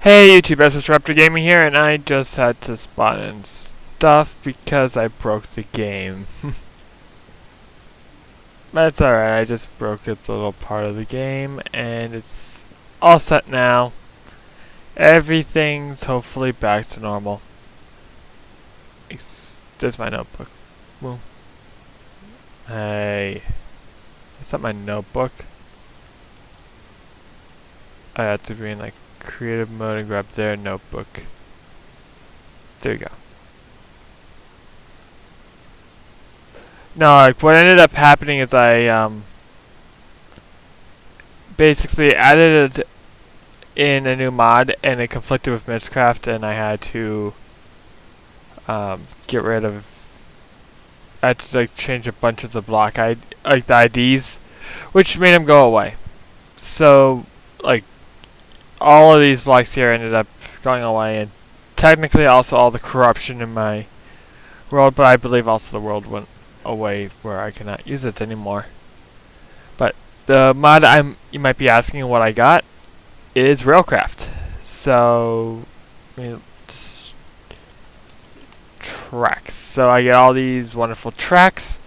Hey YouTube, SS.Raptor Gaming here, and I just had to spawn in stuff because I broke the game. That's alright, I just broke its little part of the game, and it's all set now. Everything's hopefully back to normal. There's my notebook. Whoa. Hey. Is that my notebook? I had to be in like creative mode and grab their notebook. There you go. No, like what ended up happening is I basically added in a new mod and it conflicted with Mistcraft, and I had to get rid of. I had to like change a bunch of the the IDs, which made them go away. So like all of these blocks here ended up going away, and technically also all the corruption in my world, but I believe also the world went away where I cannot use it anymore. But the mod you might be asking what I got is Railcraft. So just tracks. So I get all these wonderful tracks.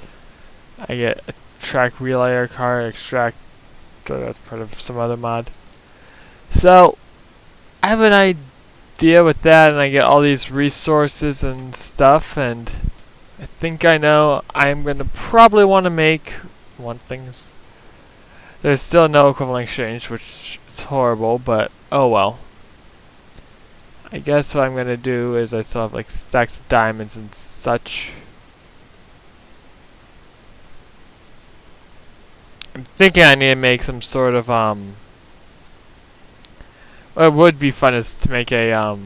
I get a track relayer car extract. That's part of some other mod. So I have an idea with that, and I get all these resources and stuff, and I think I know I'm going to probably want to make one things. There's still no equivalent exchange, which is horrible, but oh well. I guess what I'm going to do is I still have like stacks of diamonds and such. I'm thinking I need to make some sort of what would be fun is to make a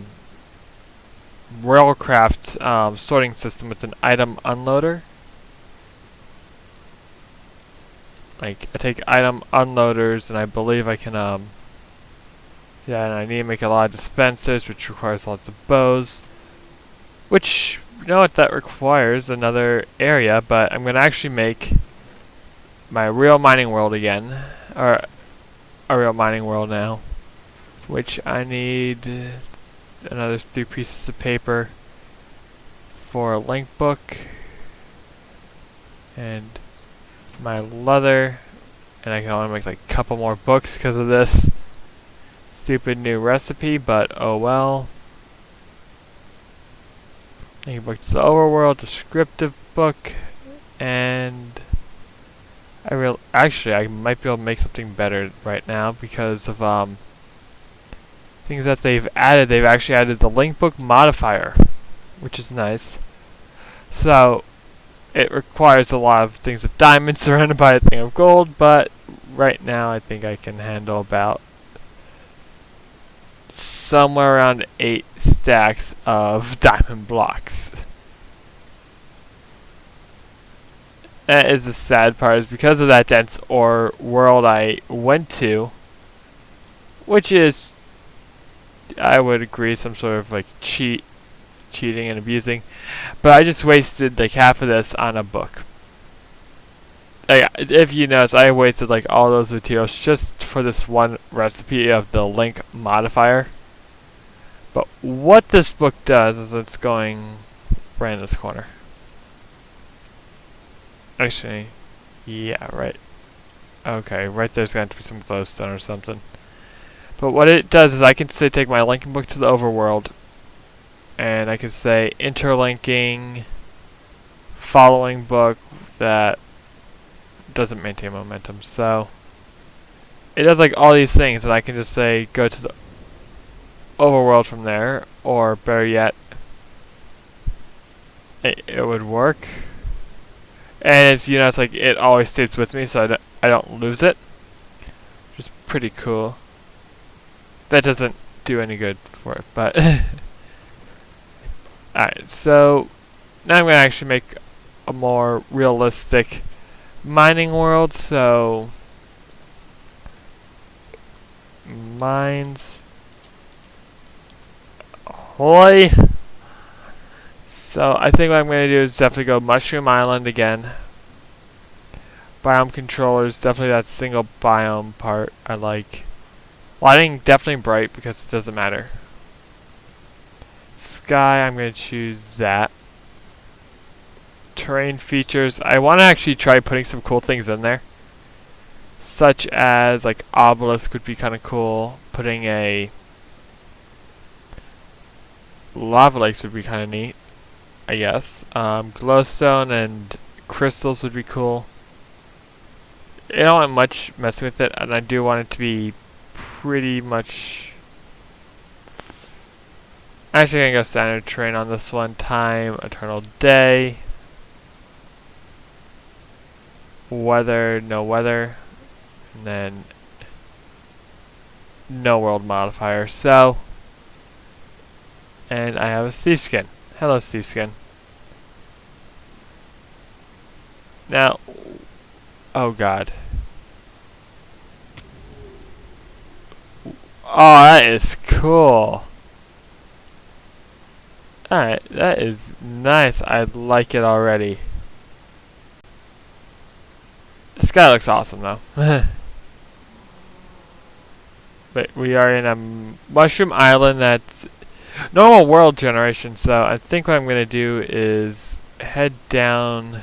Railcraft sorting system with an item unloader. Like I take item unloaders, and I believe I can yeah, and I need to make a lot of dispensers, which requires lots of bows. Which, you know what, that requires another area, but I'm gonna actually make my real mining world again, or a real mining world now. Which I need another 3 pieces of paper for a link book, and my leather, and I can only make like a couple more books because of this stupid new recipe, but oh well. Link book to the overworld, descriptive book, and actually I might be able to make something better right now because of things that they've added. They've actually added the link book modifier, which is nice. So it requires a lot of things with diamonds surrounded by a thing of gold, but right now I think I can handle about somewhere around 8 stacks of diamond blocks. That is the sad part, is because of that dense ore world I went to, which is, I would agree, some sort of like cheating and abusing, but I just wasted like half of this on a book. Like, if you notice, I wasted like all those materials just for this one recipe of the link modifier. But what this book does is it's going right in this corner. Actually, yeah, right. Okay, right there's going to be some glowstone or something. But what it does is I can say take my linking book to the overworld, and I can say interlinking following book that doesn't maintain momentum. So it does like all these things, and I can just say go to the overworld from there, or better yet, it would work. And it's, you know, it's like it always stays with me, so I don't lose it, which is pretty cool. That doesn't do any good for it, but alright, so now I'm going to actually make a more realistic mining world. So mines, ahoy. So I think what I'm going to do is definitely go Mushroom Island again. Biome controllers, definitely that single biome part I like. Lighting definitely bright because it doesn't matter. Sky, I'm going to choose that. Terrain features, I want to actually try putting some cool things in there. Such as, like, obelisk would be kind of cool. Putting a lava lakes would be kind of neat, I guess. Glowstone and crystals would be cool. I don't want much messing with it, and I do want it to be pretty much... Actually, I'm going to go standard terrain on this one. Time, eternal day. Weather, no weather. And then no world modifier. So, and I have a Steve skin. Hello, Steve skin. Now, oh god. Oh, that is cool. Alright, that is nice. I like it already. This guy looks awesome though. But we are in a mushroom island that's normal world generation, so I think what I'm going to do is head down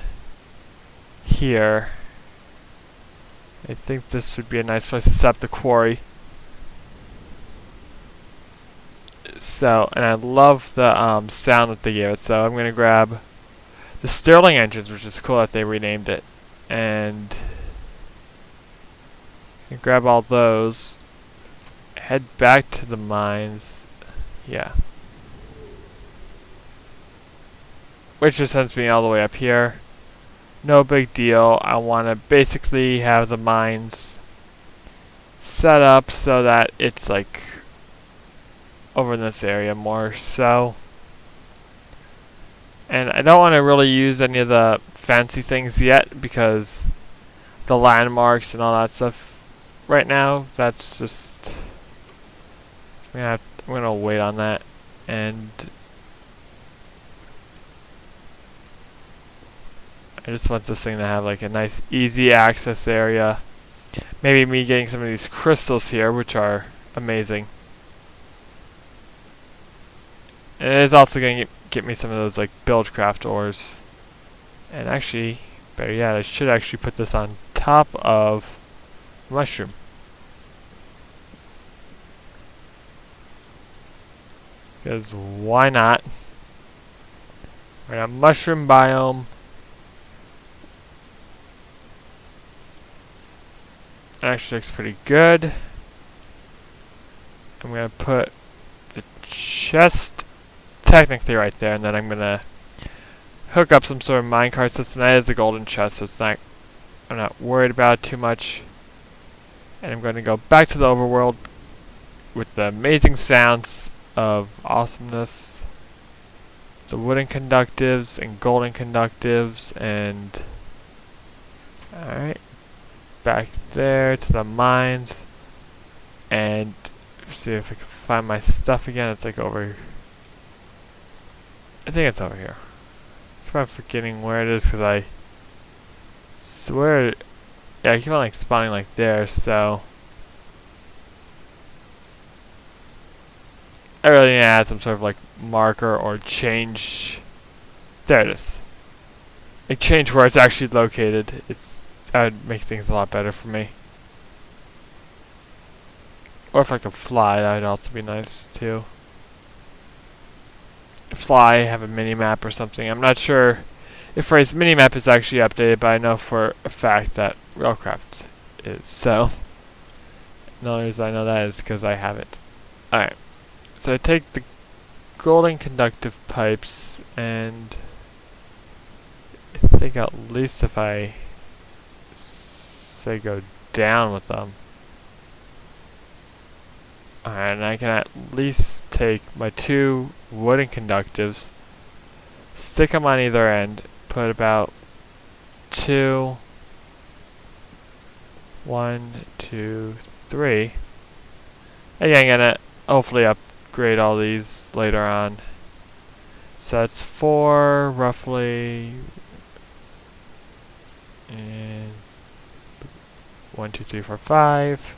here. I think this would be a nice place to set up the quarry. So, and I love the sound that they gave it, so I'm going to grab the Stirling engines, which is cool that they renamed it, and grab all those, head back to the mines, yeah. Which just sends me all the way up here. No big deal. I want to basically have the mines set up so that it's like over in this area more so. And I don't want to really use any of the fancy things yet because the landmarks and all that stuff right now, that's just I'm gonna wait on that. And I just want this thing to have like a nice easy access area. Maybe me getting some of these crystals here, which are amazing. And it is also going to get me some of those like buildcraft ores. And actually, better yet, I should actually put this on top of mushroom. Because why not? We're in a mushroom biome. It actually looks pretty good. I'm going to put the chest technically right there, and then I'm going to hook up some sort of minecart system. That is a golden chest, so it's not, I'm not worried about it too much. And I'm going to go back to the overworld with the amazing sounds of awesomeness. The wooden conductives and golden conductives, and alright, back there to the mines, and see if I can find my stuff again. It's like over, I think it's over here. I keep on forgetting where it is because I swear, yeah, I keep on like spawning like there, so I really need to add some sort of like marker or change. There it is. Like change where it's actually located. That would make things a lot better for me. Or if I could fly, that would also be nice too. Fly, have a mini map or something. I'm not sure if Ray's mini map is actually updated, but I know for a fact that Railcraft is. So the only reason I know that is because I have it. Alright. So I take the golden conductive pipes, and I think at least if I say go down with them. Alright, and I can at least take my two wooden conductives, stick them on either end, put about 2, 1, 2, 3. Again, I'm gonna hopefully upgrade all these later on. So that's 4 roughly, and 1, 2, 3, 4, 5.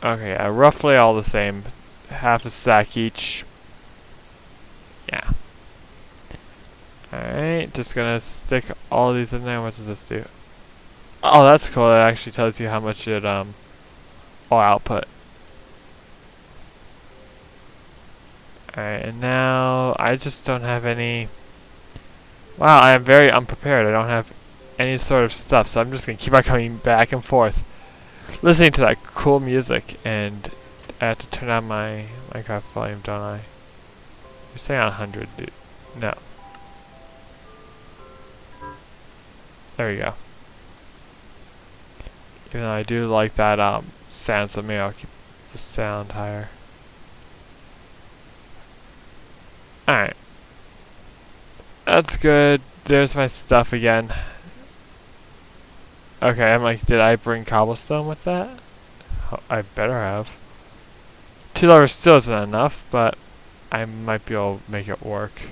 Okay, roughly all the same. Half a stack each. Yeah. Alright, just gonna stick all these in there. What does this do? Oh, that's cool. It actually tells you how much it will output. Alright, and now I just don't have any. Wow, I am very unprepared. I don't have any sort of stuff, so I'm just gonna keep on coming back and forth, listening to that cool music, and I have to turn on my Minecraft volume, don't I? You're saying on 100, dude. No. There we go. Even though I do like that sound, so maybe I'll keep the sound higher. Alright. That's good. There's my stuff again. Okay, I'm like, did I bring cobblestone with that? Oh, I better have. 2 levers still isn't enough, but I might be able to make it work.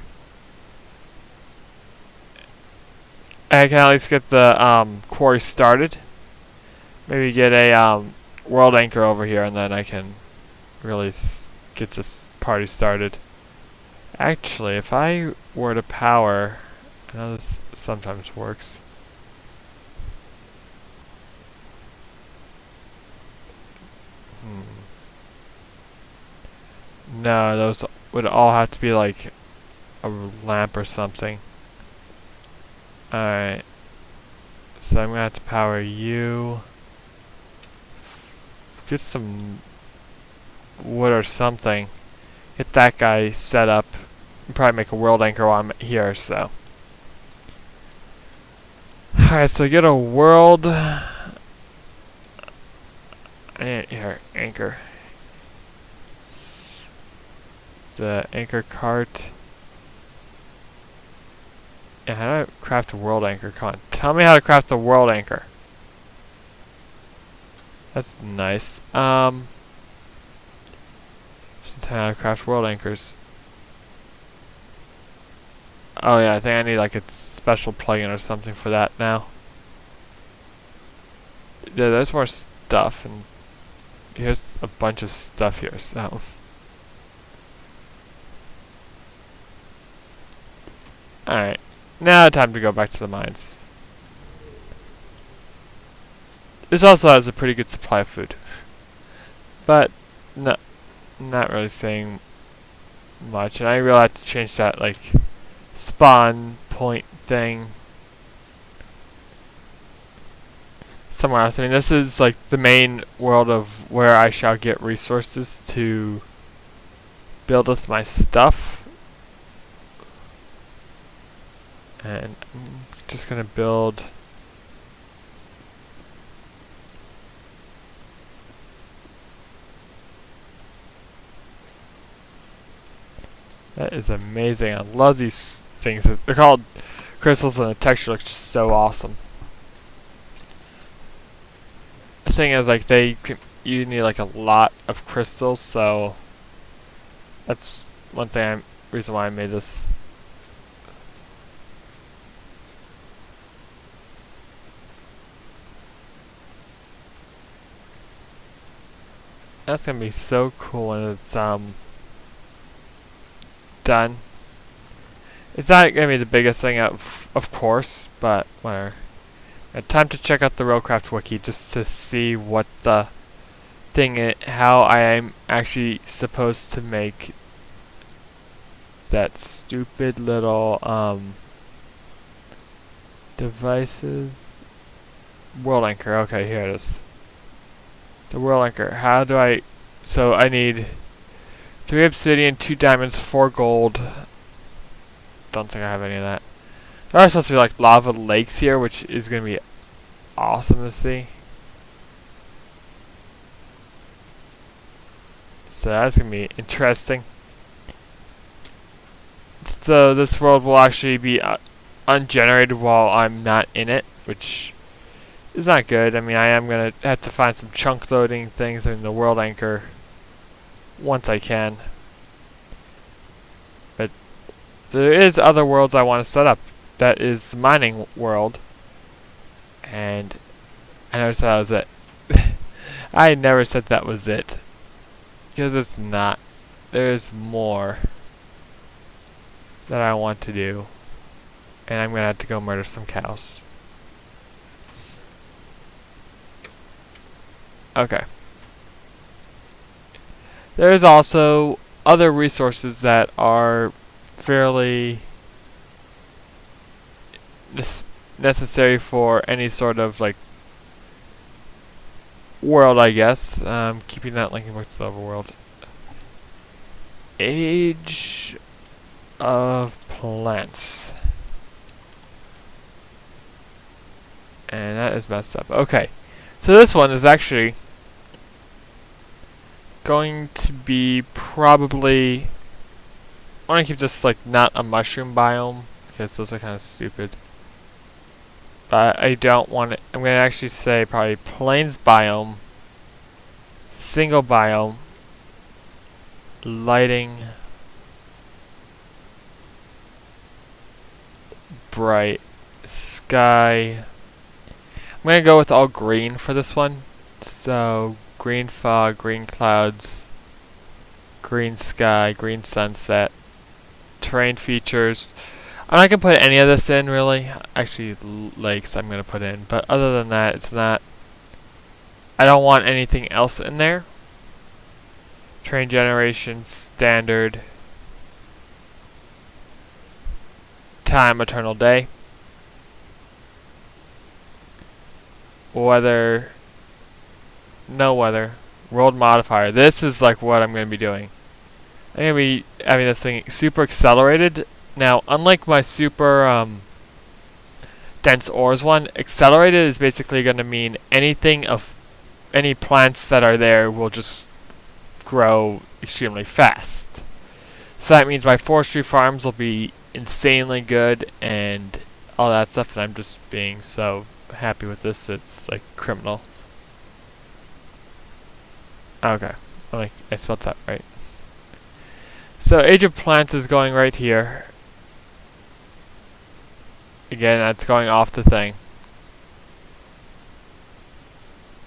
I can at least get the quarry started. Maybe get a world anchor over here, and then I can really get this party started. Actually, if I were to power, I know this sometimes works. No, those would all have to be like a lamp or something. Alright. So I'm gonna have to power you. Get some wood or something. Get that guy set up. And probably make a world anchor while I'm here, so. Alright, so get a world. Here, anchor. The anchor cart. Yeah, how do I craft a world anchor? Come on, tell me how to craft a world anchor. That's nice. Just tell me how to craft world anchors. Oh yeah, I think I need like a special plugin or something for that now. Yeah, there's more stuff, and here's a bunch of stuff here, so. Alright, now time to go back to the mines. This also has a pretty good supply of food. But, no, not really saying much, and I really have to change that, like, spawn point thing somewhere else. I mean, this is, like, the main world of where I shall get resources to build with my stuff. And I'm just gonna build that is amazing. I love these things. They're called crystals, and the texture looks just so awesome. The thing is, like, you need like a lot of crystals, so that's one thing reason why I made this. That's gonna be so cool when it's done. It's not gonna be the biggest thing of course, but whatever. Time to check out the Rollcraft wiki just to see what the thing how I am actually supposed to make that stupid little devices. World anchor. Okay, here it is. The world anchor. How do I? So I need 3 obsidian, 2 diamonds, 4 gold. Don't think I have any of that. There are supposed to be like lava lakes here, which is gonna be awesome to see. So that's gonna be interesting. So this world will actually be ungenerated while I'm not in it, which is not good. I mean, I am gonna have to find some chunk loading things in the world anchor once I can. But there is other worlds I want to set up. That is the mining world. And I noticed that was it. I never said that was it. Because it's not. There's more that I want to do. And I'm gonna have to go murder some cows. Okay. There's also other resources that are fairly necessary for any sort of like world, I guess. Keeping that linking back to the overworld. Age of plants. And that is messed up. Okay. So this one is actually going to be probably... I want to keep this like not a mushroom biome because those are kind of stupid. But I don't want it. I'm going to actually say probably plains biome, single biome, lighting, bright, sky. I'm going to go with all green for this one. So green fog, green clouds, green sky, green sunset, terrain features. I'm not going to put any of this in really. Actually lakes I'm going to put in. But other than that, it's not... I don't want anything else in there. Terrain generation, standard. Time, eternal day. Weather, no weather. World modifier. This is like what I'm going to be doing. I'm going to be having this thing super accelerated. Now, unlike my super dense ores one, accelerated is basically going to mean anything of any plants that are there will just grow extremely fast. So that means my forestry farms will be insanely good and all that stuff, and I'm just being so happy with this, it's like criminal. Okay, I spelled that right. So Age of Plants is going right here. Again, that's going off the thing.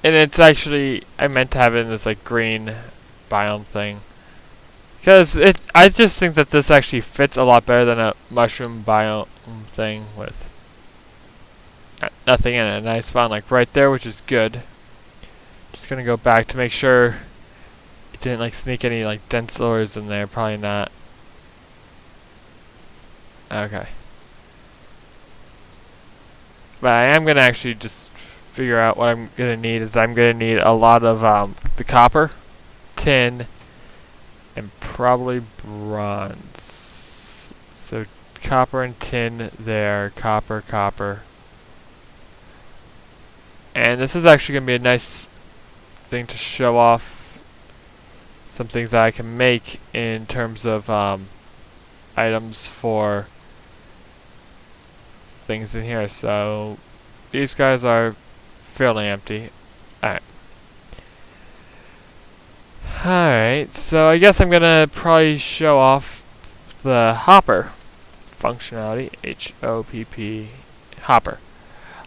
And it's actually, I meant to have it in this like green biome thing. Because I just think that this actually fits a lot better than a mushroom biome thing with nothing in it. And I spawned like right there, which is good. Just gonna go back to make sure it didn't like sneak any like dense ores in there. Probably not. Okay. But I am gonna actually just figure out what I'm gonna need. Is I'm gonna need a lot of the copper, tin, and probably bronze. So copper and tin there. Copper. And this is actually going to be a nice thing to show off some things that I can make in terms of items for things in here. So these guys are fairly empty. Alright, so I guess I'm going to probably show off the hopper functionality. H-O-P-P, hopper.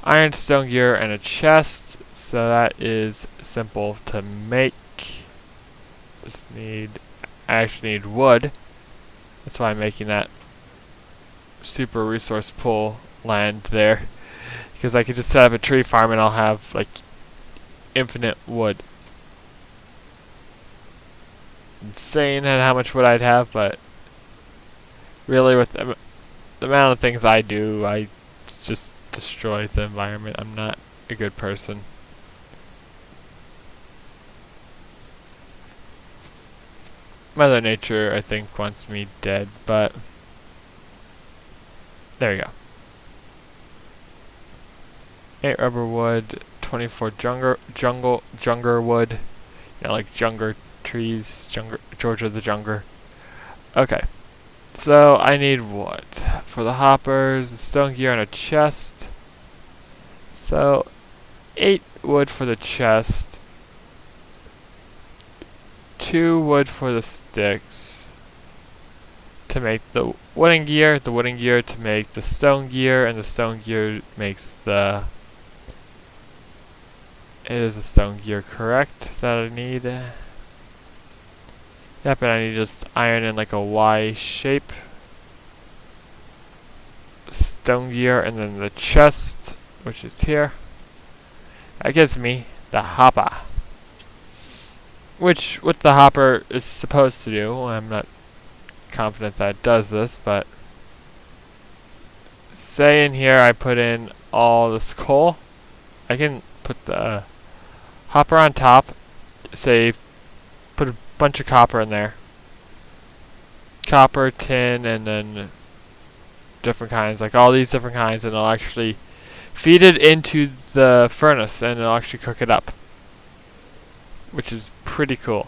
Iron, stone gear, and a chest. So that is simple to make. I actually need wood. That's why I'm making that super resource pool land there. Because I could just set up a tree farm and I'll have like infinite wood. Insane at how much wood I'd have, but really with the amount of things I do, I just destroy the environment. I'm not a good person. Mother Nature, I think, wants me dead, but there you go. 8 rubber wood, 24 junger wood. You know, like junger trees, Georgia the Junger. Okay. So I need what? For the hoppers, a stone gear and a chest. So 8 wood for the chest. 2 wood for the sticks. To make the wooden gear to make the stone gear, and the stone gear makes the It is a stone gear, correct, that I need. Yep, and I need to just iron in like a Y shape. Stone gear, and then the chest, which is here. That gives me the hopper. Which, what the hopper is supposed to do, I'm not confident that it does this, but say in here I put in all this coal, I can put the hopper on top, say put a bunch of copper in there. Copper, tin, and then different kinds, like all these different kinds, and it'll actually feed it into the furnace and it'll actually cook it up. Which is pretty cool.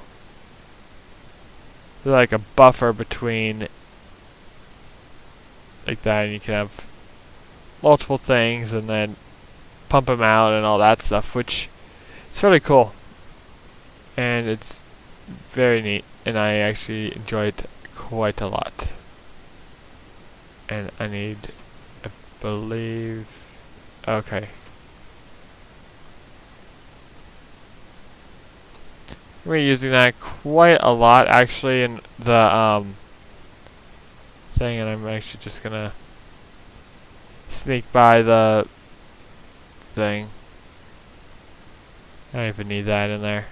They're like a buffer between like that, and you can have multiple things and then pump them out and all that stuff, which is really cool. And it's very neat, and I actually enjoy it quite a lot. And I need, I believe, okay. We're using that quite a lot actually in the thing, and I'm actually just gonna sneak by the thing. I don't even need that in there.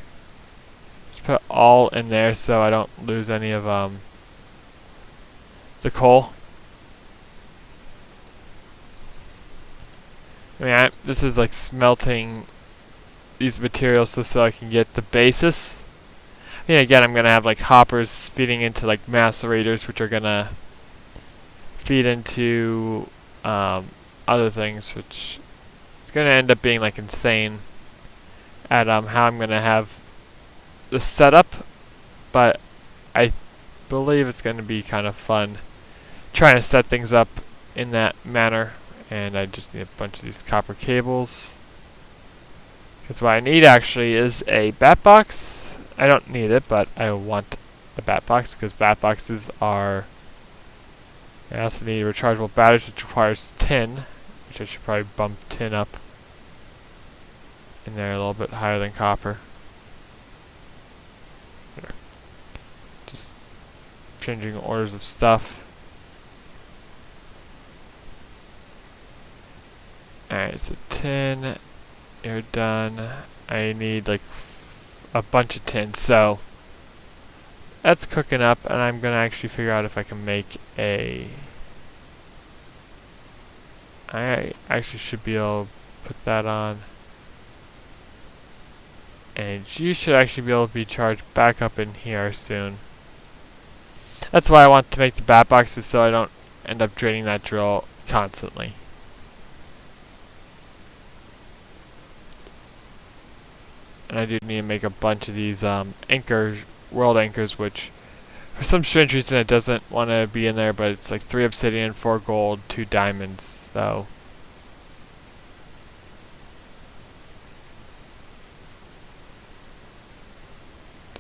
Just put all in there so I don't lose any of the coal. I mean, this is like smelting these materials so I can get the basis. I mean, again, I'm gonna have like hoppers feeding into like macerators, which are gonna feed into other things, which it's gonna end up being like insane at how I'm gonna have the setup. But I believe it's gonna be kind of fun trying to set things up in that manner. And I just need a bunch of these copper cables. Because what I need actually is a bat box. I don't need it, but I want a bat box because bat boxes are... I also need rechargeable batteries, which requires tin, which I should probably bump tin up in there a little bit higher than copper. There. Just changing orders of stuff. Alright, so tin... You're done. I need like a bunch of tin, so that's cooking up, and I'm gonna actually figure out if I can make a... I actually should be able to put that on, and you should actually be able to be charged back up in here soon. That's why I want to make the bat boxes, so I don't end up draining that drill constantly. And I do need to make a bunch of these anchors, world anchors, which for some strange reason it doesn't want to be in there, but it's like 3 obsidian, 4 gold, 2 diamonds, so.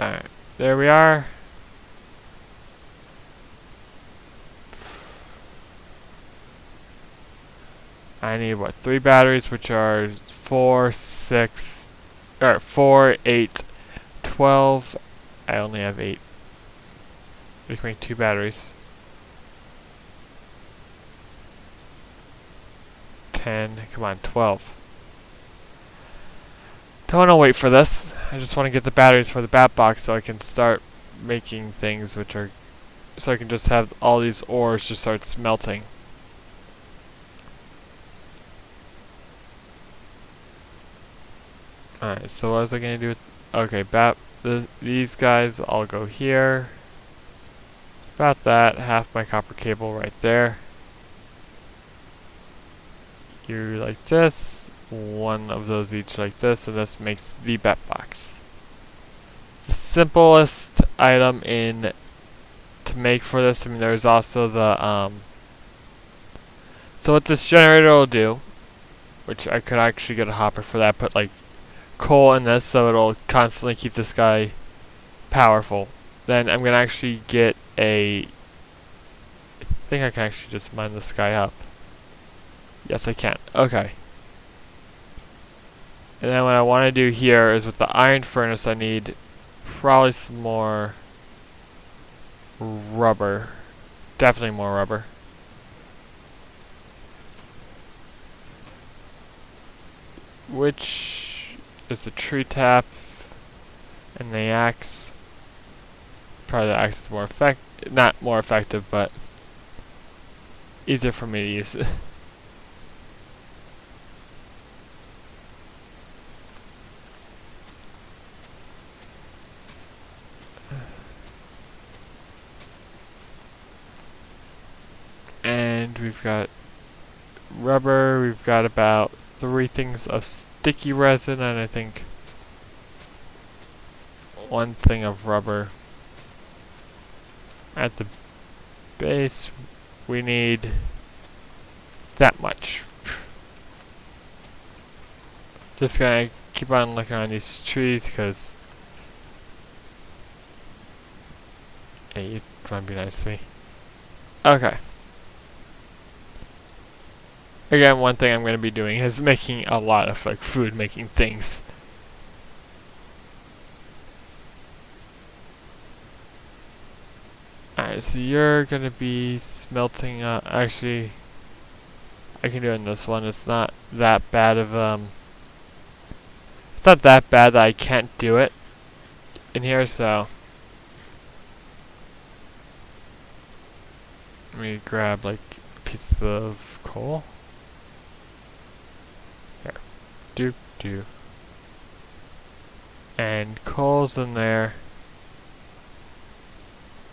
Alright, there we are. I need what, 3 batteries, which are 4, 6, or 4, 8, 12. I only have 8. We can make 2 batteries. 10, come on, 12. Don't want to wait for this. I just want to get the batteries for the bat box so I can start making things which are... So I can just have all these ores just start smelting. Alright, so what was I going to do with... Okay, these guys all go here. About that, half my copper cable right there. You like this, 1 of those each like this, and this makes the bat box. The simplest item in to make for this. I mean, there's also the so what this generator will do, which I could actually get a hopper for that, put like coal in this so it'll constantly keep this guy powerful. Then I'm gonna actually get a... I think I can actually just mine this guy up. Yes, I can. Okay. And then what I want to do here is with the iron furnace, I need probably some more rubber. Definitely more rubber. Which is a tree tap and the axe. Probably the axe is more not more effective, but easier for me to use. And we've got rubber, we've got about 3 things of sticky resin, and I think 1 thing of rubber. At the base, we need that much. Just gonna keep on looking on these trees, because hey, you're trying to be nice to me. Okay. Again, one thing I'm going to be doing is making a lot of like food making things. Alright, so you're going to be smelting actually, I can do it in this one. It's not that bad of it's not that bad that I can't do it in here, so let me grab like a piece of coal. Do. And coal's in there.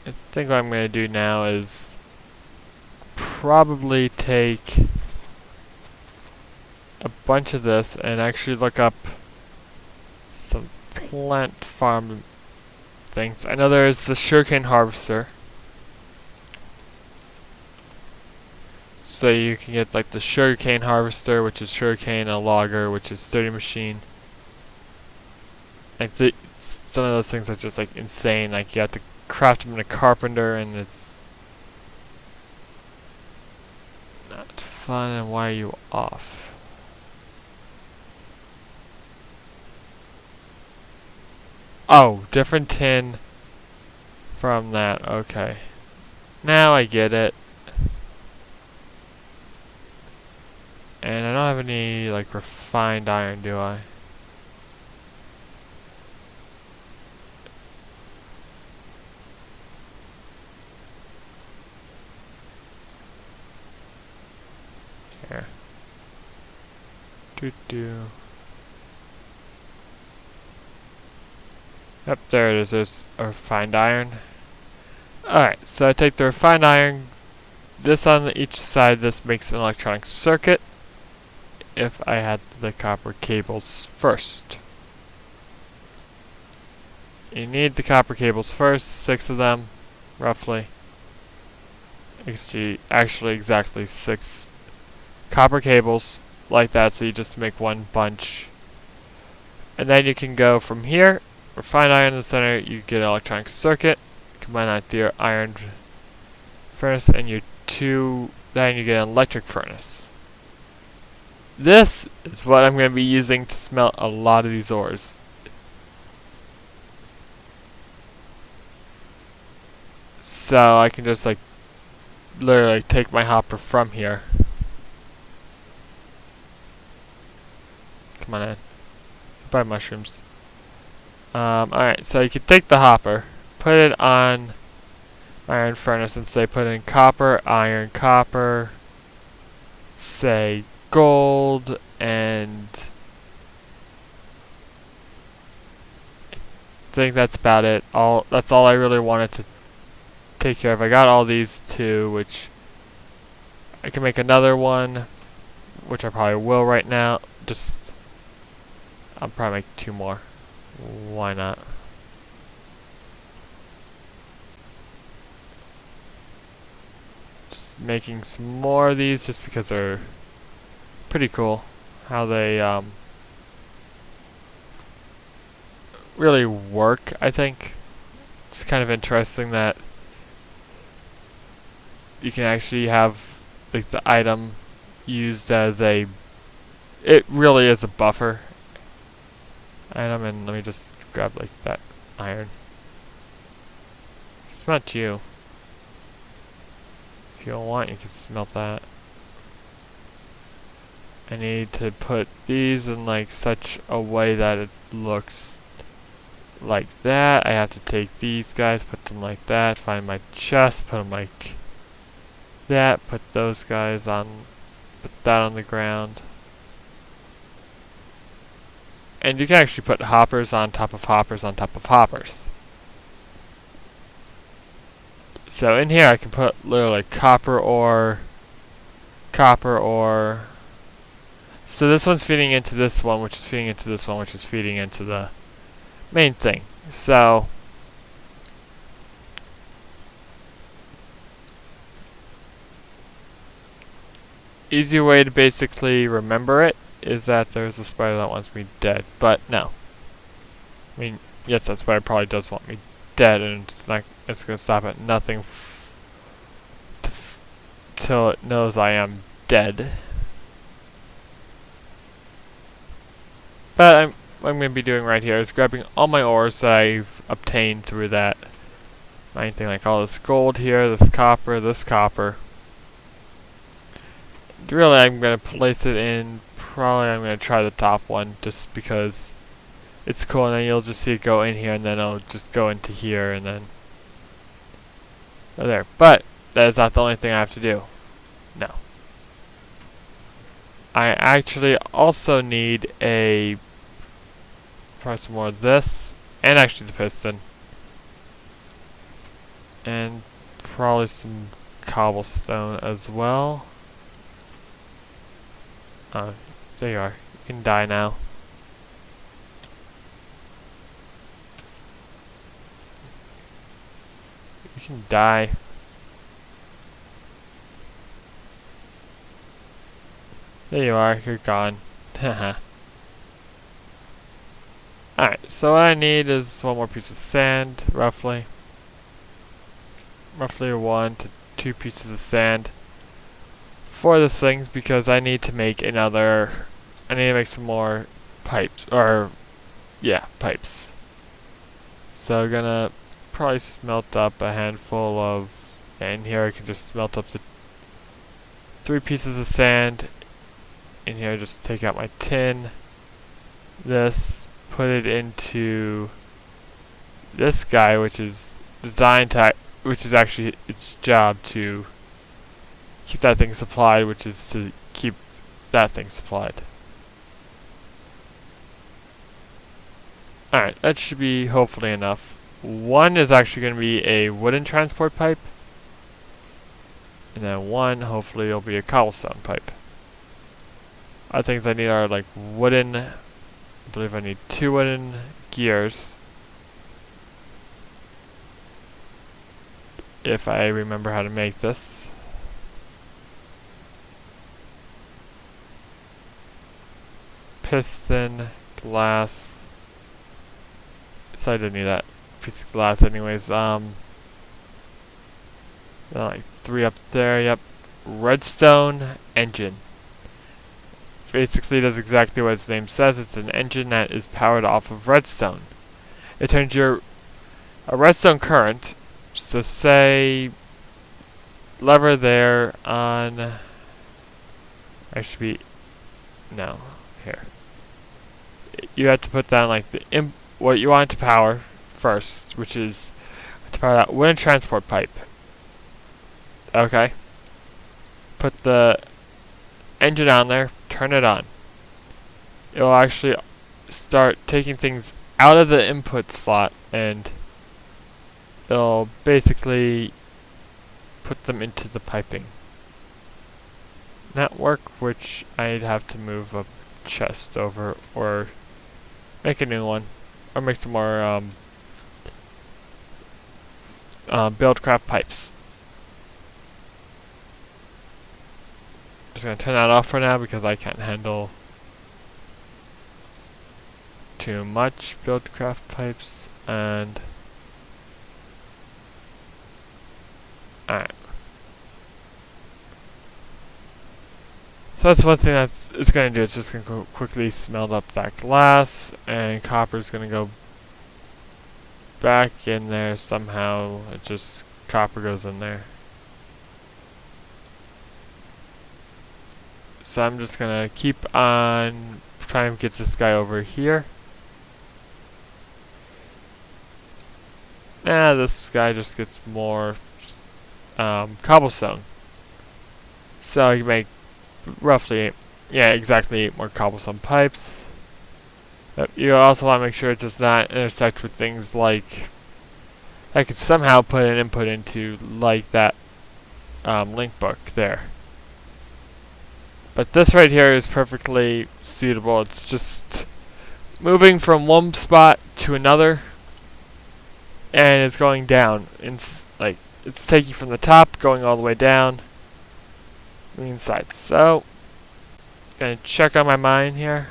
I think what I'm going to do now is probably take a bunch of this and actually look up some plant farm things. I know there's the sugarcane harvester. So you can get like the sugarcane harvester, which is sugarcane, a logger, which is sturdy machine. Like some of those things are just like insane. Like you have to craft them in a carpenter, and it's not fun. And why are you off? Oh, different tin from that. Okay, now I get it. And I don't have any like refined iron, do I? Here. Yep, there it is. There's a refined iron. Alright, so I take the refined iron. This on each side, this makes an electronic circuit. If I had the copper cables first. You need the copper cables first, 6 of them, roughly. Actually exactly 6 copper cables like that, so you just make one bunch. And then you can go from here, refine iron in the center, you get an electronic circuit, combine that with your iron furnace, and then you get an electric furnace. This is what I'm going to be using to smelt a lot of these ores. So I can just like literally take my hopper from here. Come on in. Buy mushrooms. Alright, so you can take the hopper, put it on iron furnace and say put in copper, iron, copper, say gold, and I think that's about it. That's all I really wanted to take care of. I got all these 2, which I can make another one, which I probably will right now. I'll probably make 2 more. Why not? Just making some more of these just because they're pretty cool how they really work. I think it's kind of interesting that you can actually have the item used as it really is a buffer. item, and let me just grab like that iron. It's not you. If you don't want, you can smelt that. I need to put these in like such a way that it looks like that. I have to take these guys, put them like that, find my chest, put them like that, put those guys on, put that on the ground. And you can actually put hoppers on top of hoppers on top of hoppers. So in here I can put literally copper ore. So this one's feeding into this one, which is feeding into this one, which is feeding into the main thing. So easy way to basically remember it is that there's a spider that wants me dead, but no. I mean, yes, that spider probably does want me dead, and it's gonna stop at nothing till it knows I am dead. But what I'm gonna be doing right here is grabbing all my ores that I've obtained through that mining thing, like all this gold here, this copper. Really, I'm gonna place it in. Probably, I'm gonna try the top one just because it's cool, and then you'll just see it go in here, and then it'll just go into here, and then there. But that is not the only thing I have to do. No. I actually also need probably some more of this, and actually the piston, and probably some cobblestone as well. Oh, there you are. You can die now. You can die. There you are. You're gone. Haha. Alright, so what I need is one more piece of sand, roughly. Roughly 1 to 2 pieces of sand for this thing, because I need to make some more pipes, pipes. So I'm gonna probably smelt up a handful of, in here I can just smelt up the 3 pieces of sand. In here, just take out my tin, put it into this guy, which is which is actually its job to keep that thing supplied, which is to keep that thing supplied. Alright, that should be hopefully enough. One is actually going to be a wooden transport pipe, and then one, hopefully, will be a cobblestone pipe. Other things I need are like wooden, I believe I need 2 wooden gears, if I remember how to make this. Piston, glass. So I didn't need that piece of glass anyways. Like 3 up there, yep. Redstone engine. Basically does exactly what its name says. It's an engine that is powered off of redstone. It turns a redstone current, so say lever there on, here. You have to put down like what you want to power first, which is to power that wooden transport pipe. Okay. Put the engine on there, turn it on. It will actually start taking things out of the input slot, and it'll basically put them into the piping network, which I'd have to move a chest over, or make a new one, or make some more buildcraft pipes. Just gonna turn that off for now because I can't handle too much buildcraft pipes. And alright, So that's one thing that's it's going to do. It's just going to quickly smelt up that glass, and copper is going to go back in there somehow. It just copper goes in there. So I'm just going to keep on trying to get this guy over here. This guy just gets more cobblestone. So you make roughly, exactly 8 more cobblestone pipes. But you also want to make sure it does not intersect with things like I could somehow put an input into, like that link book there. But this right here is perfectly suitable. It's just moving from one spot to another, and it's going down. It's taking from the top, going all the way down, inside. So, gonna check on my mine here.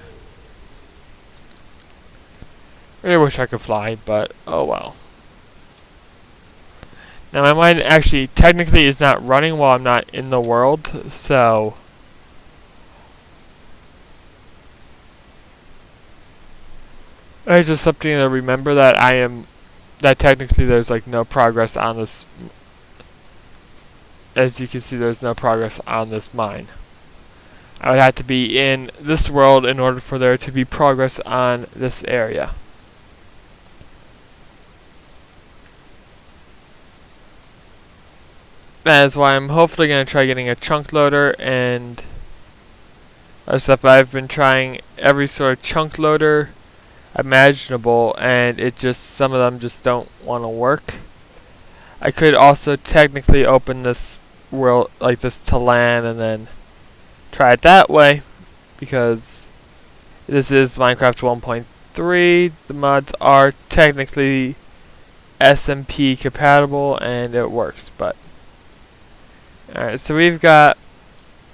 I really wish I could fly, but oh well. Now my mine actually technically is not running while I'm not in the world, so it's just something to remember that that technically there's like no progress on this. As you can see, there's no progress on this mine. I would have to be in this world in order for there to be progress on this area. That is why I'm hopefully going to try getting a chunk loader and other stuff. I've been trying every sort of chunk loader imaginable, and some of them just don't want to work. I could also technically open this world like this to LAN and then try it that way, because this is Minecraft 1.3. The mods are technically SMP compatible and it works, but alright, so we've got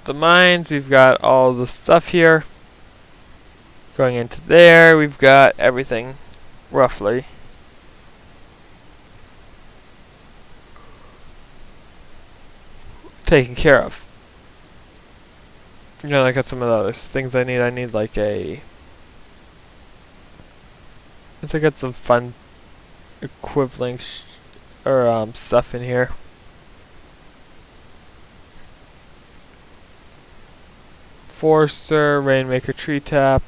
the mines, we've got all the stuff here going into there, we've got everything roughly. Taken care of. I got some of the other things I need. I need like I got some fun equivalent stuff in here. Forester, Rainmaker tree tap.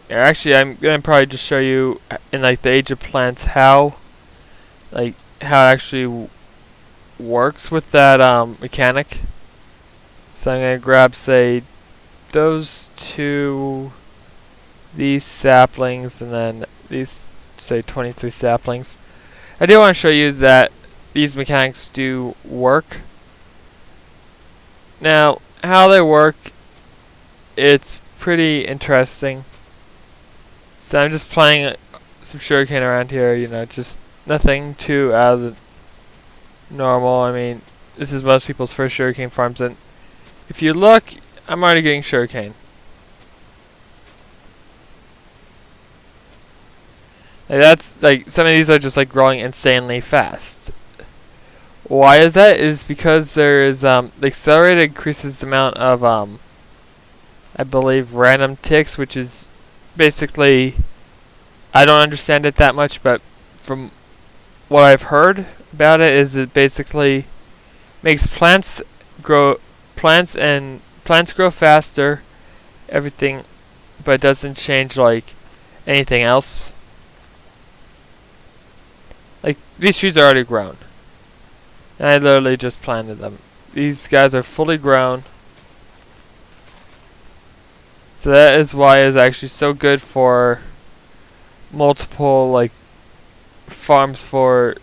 Actually, I'm gonna probably just show you in like the Age of Plants how it actually works with that mechanic. So I'm gonna grab, say, those these saplings, and then these, say, 23 saplings. I do want to show you that these mechanics do work. Now, how they work, it's pretty interesting. So I'm just planting some sugarcane around here, just nothing too out of the normal. I mean, this is most people's first sugarcane farms, and if you look, I'm already getting sugarcane. That's like, some of these are just like growing insanely fast. Why is that? It is because there is the accelerator increases the amount of I believe random ticks, which is basically, I don't understand it that much, but from what I've heard about it, is it basically makes plants grow faster, everything, but it doesn't change like anything else. Like, these trees are already grown, and I literally just planted them. These guys are fully grown. So that is why it's actually so good for multiple like farms for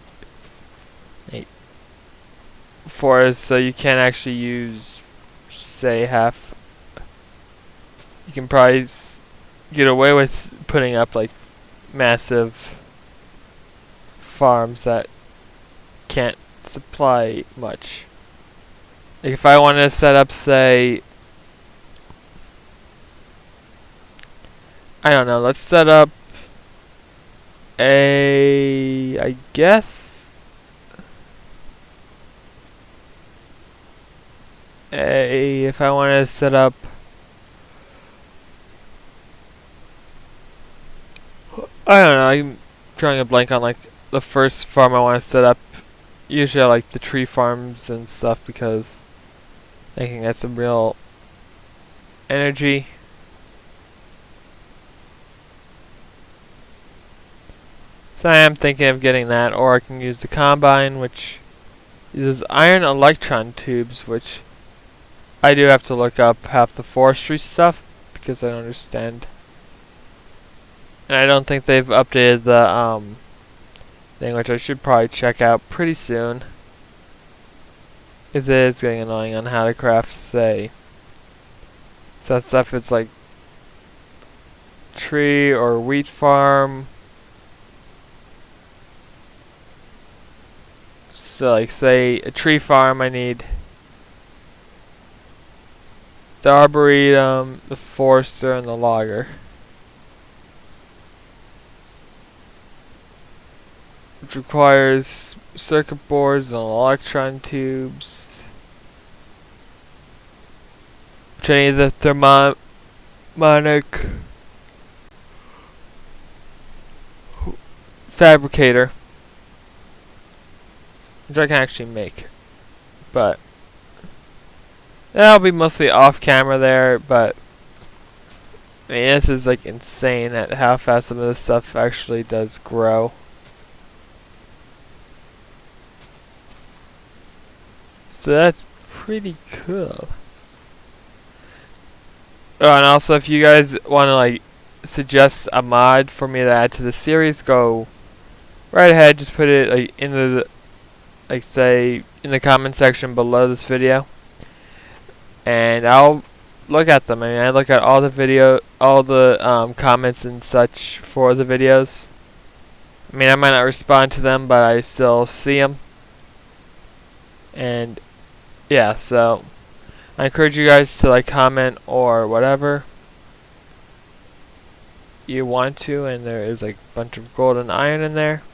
forests. So you can actually use, say, half. You can probably get away with putting up like massive farms that can't supply much. Like if I wanted to set up, say, I don't know, let's set up I guess say if I want to set up I don't know, I'm drawing a blank on like the first farm I want to set up. Usually I like the tree farms and stuff because I can get some real energy. So I am thinking of getting that, or I can use the combine, which uses iron electron tubes, which I do have to look up half the forestry stuff because I don't understand. And I don't think they've updated the thing, which I should probably check out pretty soon. It is getting annoying on how to craft, say. So that stuff is like tree or wheat farm. So like say a tree farm, I need the arboretum, the forester, and the logger. Which requires circuit boards and electron tubes. Which I need the thermonic fabricator, which I can actually make. But that'll be mostly off camera there, but I mean, this is like insane at how fast some of this stuff actually does grow. So that's pretty cool. Oh, and also if you guys want to like suggest a mod for me to add to the series, go right ahead. Just put it like in the say in the comment section below this video, and I'll look at them. I mean, I look at all the comments and such for the videos. I mean, I might not respond to them, but I still see them. And yeah, so I encourage you guys to like comment or whatever you want to, and there is like a bunch of gold and iron in there.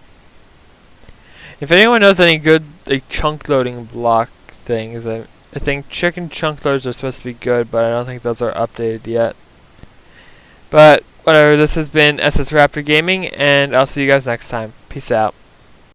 If anyone knows any good like chunk loading block things, I think chicken chunk loaders are supposed to be good, but I don't think those are updated yet. But whatever, this has been SS.Raptor Gaming, and I'll see you guys next time. Peace out.